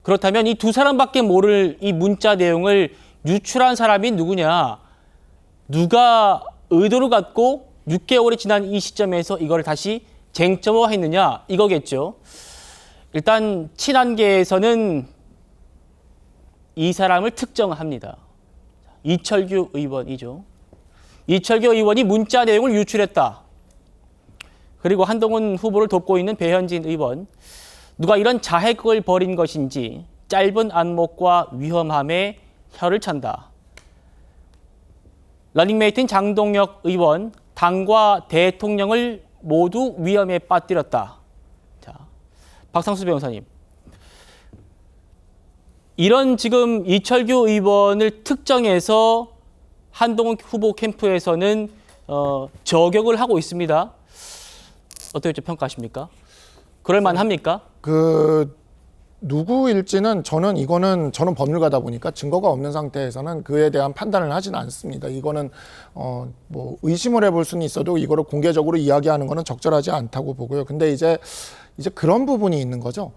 그렇다면 이 두 사람밖에 모를 이 문자 내용을 유출한 사람이 누구냐? 누가 의도를 갖고 6개월이 지난 이 시점에서 이걸 다시 쟁점화했느냐? 이거겠죠. 일단 친한계에서는 이 사람을 특정합니다. 이철규 의원이죠. 이철규 의원이 문자 내용을 유출했다. 그리고 한동훈 후보를 돕고 있는 배현진 의원. 누가 이런 자해극을 벌인 것인지 짧은 안목과 위험함에 혀를 찬다. 러닝메이트인 장동혁 의원. 당과 대통령을 모두 위험에 빠뜨렸다. 자, 박상수 변호사님. 이런 지금 이철규 의원을 특정해서 한동훈 후보 캠프에서는 저격을 하고 있습니다. 어떻게 평가하십니까? 그럴 만합니까? 누구일지는 저는 법률가다 보니까 증거가 없는 상태에서는 그에 대한 판단을 하지는 않습니다. 이거는 뭐 의심을 해볼 수는 있어도 이거를 공개적으로 이야기하는 거는 적절하지 않다고 보고요. 근데 이제 그런 부분이 있는 거죠.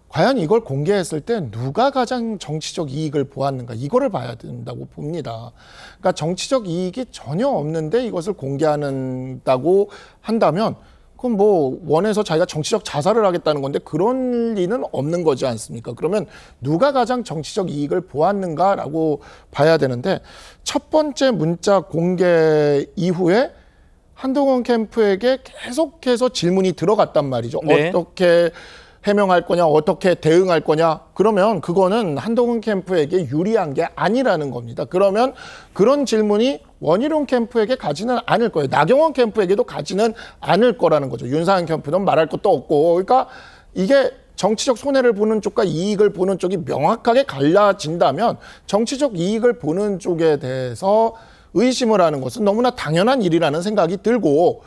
과연 이걸 공개했을 때 누가 가장 정치적 이익을 보았는가 이거를 봐야 된다고 봅니다. 그러니까 정치적 이익이 전혀 없는데 이것을 공개한다고 한다면 그럼 뭐 원해서 자기가 정치적 자살을 하겠다는 건데 그런 리는 없는 거지 않습니까? 그러면 누가 가장 정치적 이익을 보았는가라고 봐야 되는데 첫 번째 문자 공개 이후에 한동훈 캠프에게 계속해서 질문이 들어갔단 말이죠. 네. 어떻게 해명할 거냐, 어떻게 대응할 거냐. 그러면 그거는 한동훈 캠프에게 유리한 게 아니라는 겁니다. 그러면 그런 질문이 원희룡 캠프에게 가지는 않을 거예요. 나경원 캠프에게도 가지는 않을 거라는 거죠. 윤상현 캠프는 말할 것도 없고. 그러니까 이게 정치적 손해를 보는 쪽과 이익을 보는 쪽이 명확하게 갈라진다면 정치적 이익을 보는 쪽에 대해서 의심을 하는 것은 너무나 당연한 일이라는 생각이 들고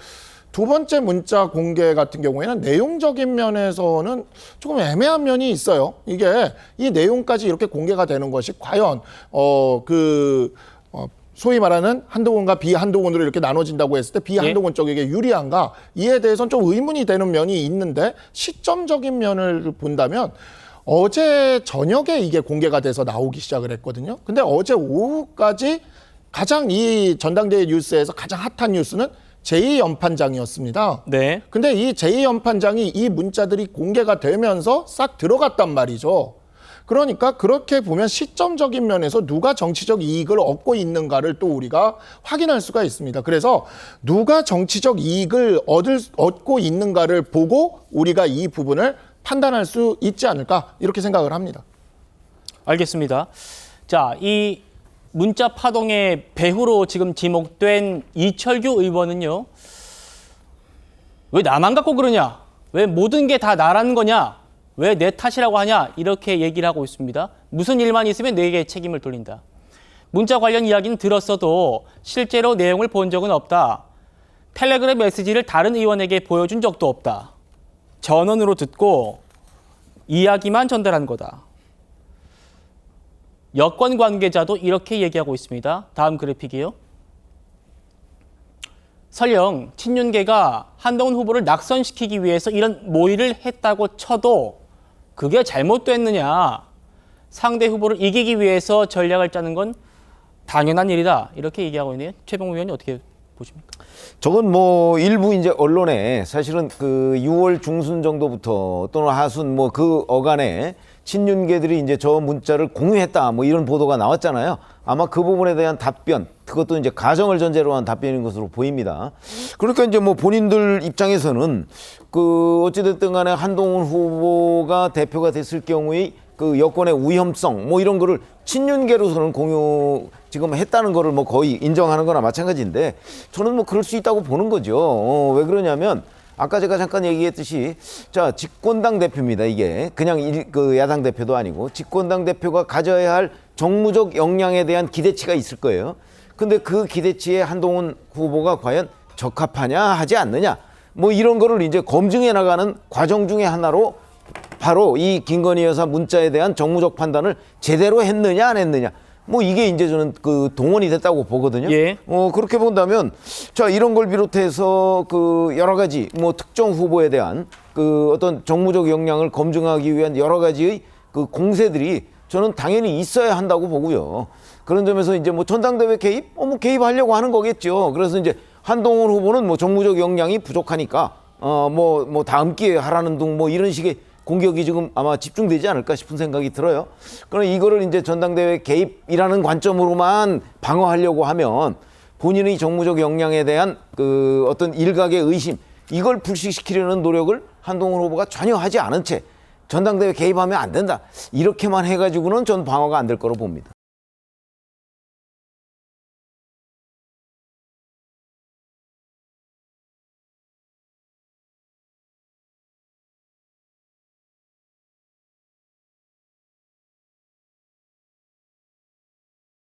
두 번째 문자 공개 같은 경우에는 내용적인 면에서는 조금 애매한 면이 있어요. 이게 이 내용까지 이렇게 공개가 되는 것이 과연 소위 말하는 한동훈과 비한동훈으로 이렇게 나눠진다고 했을 때 비한동훈 쪽에게 유리한가 이에 대해서는 좀 의문이 되는 면이 있는데 시점적인 면을 본다면 어제 저녁에 이게 공개가 돼서 나오기 시작을 했거든요. 근데 어제 오후까지 가장 이 전당대회 뉴스에서 가장 핫한 뉴스는 제2연판장이었습니다. 네. 근데 이 제2연판장이 이 문자들이 공개가 되면서 싹 들어갔단 말이죠. 그러니까 그렇게 보면 시점적인 면에서 누가 정치적 이익을 얻고 있는가를 또 우리가 확인할 수가 있습니다. 그래서 누가 정치적 이익을 얻고 있는가를 보고 우리가 이 부분을 판단할 수 있지 않을까 이렇게 생각을 합니다. 알겠습니다. 자, 이 문자 파동의 배후로 지금 지목된 이철규 의원은요. 왜 나만 갖고 그러냐? 왜 모든 게 다 나라는 거냐? 왜 내 탓이라고 하냐? 이렇게 얘기를 하고 있습니다. 무슨 일만 있으면 내게 책임을 돌린다. 문자 관련 이야기는 들었어도 실제로 내용을 본 적은 없다. 텔레그램 메시지를 다른 의원에게 보여준 적도 없다. 전원으로 듣고 이야기만 전달한 거다. 여권 관계자도 이렇게 얘기하고 있습니다. 다음 그래픽이요. 설령 친윤계가 한동훈 후보를 낙선시키기 위해서 이런 모의를 했다고 쳐도 그게 잘못됐느냐. 상대 후보를 이기기 위해서 전략을 짜는 건 당연한 일이다. 이렇게 얘기하고 있네요. 최병우 의원이 어떻게 보십니까? 저건 뭐 일부 이제 언론에 사실은 그 6월 중순 정도부터 또는 하순 뭐 그 어간에 친윤계들이 이제 저 문자를 공유했다 뭐 이런 보도가 나왔잖아요. 아마 그 부분에 대한 답변, 그것도 이제 가정을 전제로 한 답변인 것으로 보입니다. 그러니까 이제 뭐 본인들 입장에서는 그 어찌됐든 간에 한동훈 후보가 대표가 됐을 경우에 그 여권의 위험성 뭐 이런 거를 친윤계로서는 공유 지금 했다는 거를 뭐 거의 인정하는 거나 마찬가지인데 저는 뭐 그럴 수 있다고 보는 거죠. 왜 그러냐면 아까 제가 잠깐 얘기했듯이 자 집권당 대표입니다. 이게 그냥 그 야당 대표도 아니고 집권당 대표가 가져야 할 정무적 역량에 대한 기대치가 있을 거예요. 근데 그 기대치에 한동훈 후보가 과연 적합하냐 하지 않느냐 뭐 이런 거를 이제 검증해 나가는 과정 중에 하나로 바로 이 김건희 여사 문자에 대한 정무적 판단을 제대로 했느냐 안 했느냐 뭐 이게 이제 저는 그 동원이 됐다고 보거든요. 예. 그렇게 본다면 자 이런 걸 비롯해서 그 여러 가지 뭐 특정 후보에 대한 그 어떤 정무적 역량을 검증하기 위한 여러 가지의 그 공세들이 저는 당연히 있어야 한다고 보고요. 그런 점에서 이제 뭐 전당대회 개입? 뭐 개입하려고 하는 거겠죠. 그래서 이제 한동훈 후보는 뭐 정무적 역량이 부족하니까 뭐 다음 기회에 하라는 둥 뭐 이런 식의 공격이 지금 아마 집중되지 않을까 싶은 생각이 들어요. 그럼 이거를 이제 전당대회 개입이라는 관점으로만 방어하려고 하면 본인의 정무적 역량에 대한 그 어떤 일각의 의심, 이걸 불식시키려는 노력을 한동훈 후보가 전혀 하지 않은 채 전당대회 개입하면 안 된다, 이렇게만 해가지고는 전 방어가 안 될 거로 봅니다.